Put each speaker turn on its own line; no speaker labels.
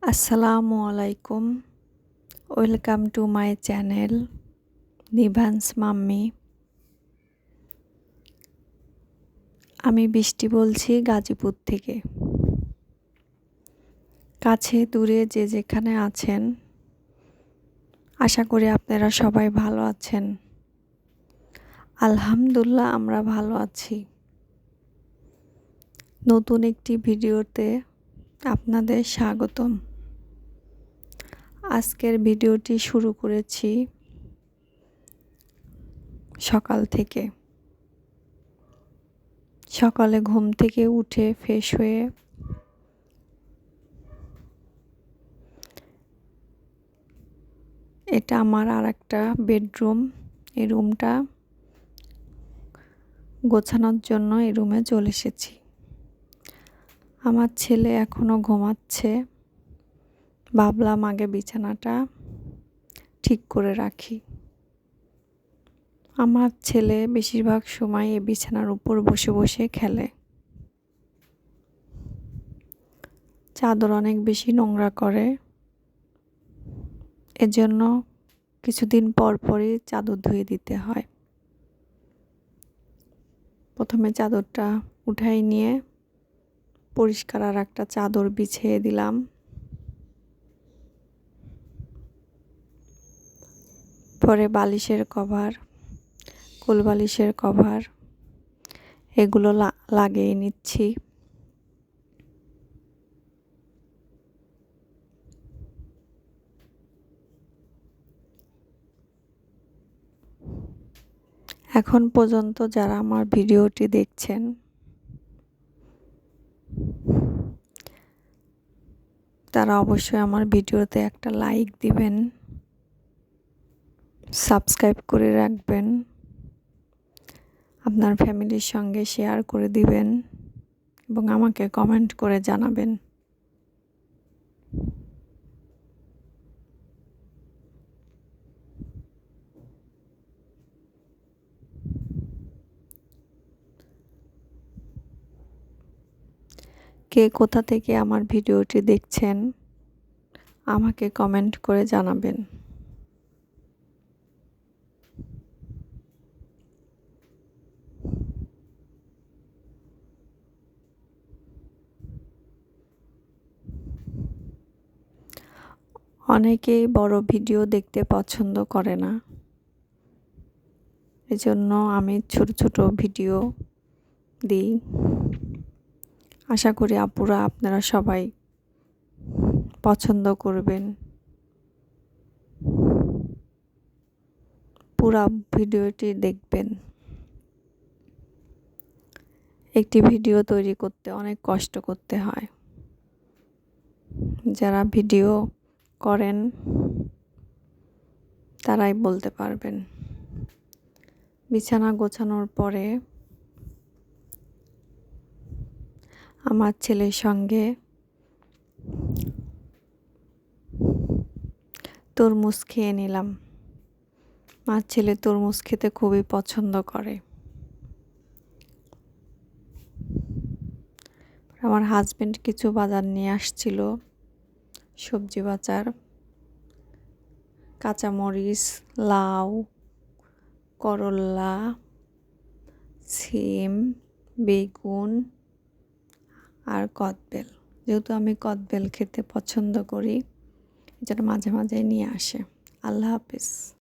আসসালামু আলাইকুম। Welcome to my channel Nivan's mummy. আমি বৃষ্টি বলছি গাজীপুর থেকে। কাছে দূরে যে যেখানে আছেন, আশা করি আপনারা সবাই ভালো আছেন। আলহামদুলিল্লাহ আমরা ভালো আছি। নতুন একটি ভিডিওতে আপনাদের স্বাগতম। আজকের ভিডিওটি শুরু করেছি সকাল থেকে। সকালে ঘুম থেকে উঠে ফ্রেশ হয়ে এটা আমার আরেকটা বেডরুম। এই রুমটা গোছানোর জন্য এই রুমে চলে এসেছি। আমার ছেলে এখনো ঘুমাচ্ছে। ভাবলাম আগে বিছানাটা ঠিক করে রাখি। আমার ছেলে বেশিরভাগ সময় এই বিছানার উপর বসে বসে খেলে। চাদর অনেক বেশি নোংরা করে, এজন্য কিছুদিন পর পরই চাদর ধুয়ে দিতে হয়। প্রথমে চাদরটা উঠাই নিয়ে পরিষ্কার আর একটা চাদর বিছিয়ে দিলাম। পরে বালিশের কভার, কোল বালিশের কভার এগুলো লাগিয়ে নিচ্ছি। এখন পর্যন্ত যারা আমার ভিডিওটি দেখছেন, তারা অবশ্যই আমার ভিডিওতে একটা লাইক দিবেন, সাবস্ক্রাইব করে রাখবেন, আপনার ফ্যামিলির সঙ্গে শেয়ার করে দিবেন এবং আমাকে কমেন্ট করে জানাবেন। কে কোথা থেকে আমার ভিডিওটি দেখছেন আমাকে কমেন্ট করে জানাবেন। অনেকেই বড় ভিডিও দেখতে পছন্দ করে না, এজন্য আমি ছোট ছোট ভিডিও দিই। আশা করি আপুরা আপনারা সবাই পছন্দ করবেন। পুরো ভিডিওটি দেখবেন। একটি ভিডিও তৈরি করতে অনেক কষ্ট করতে হয়। যারা ভিডিও করেন তারাই বলতে পারবেন। বিছানা গোছানোর পরে আমার ছেলের সঙ্গে তরমুজ খেয়ে নিলাম। আমার ছেলে তরমুজ খেতে খুবই পছন্দ করে। আমার হাজবেন্ড কিছু বাজার নিয়ে আসছিল, সবজি বাজার, কাঁচামরিচ, লাউ, করলা, সিম, বেগুন আর কদবেল। যেহেতু আমি কদবেল খেতে পছন্দ করি, এজন্য মাঝে মাঝে নিয়ে আসে। আল্লাহ হাফেজ।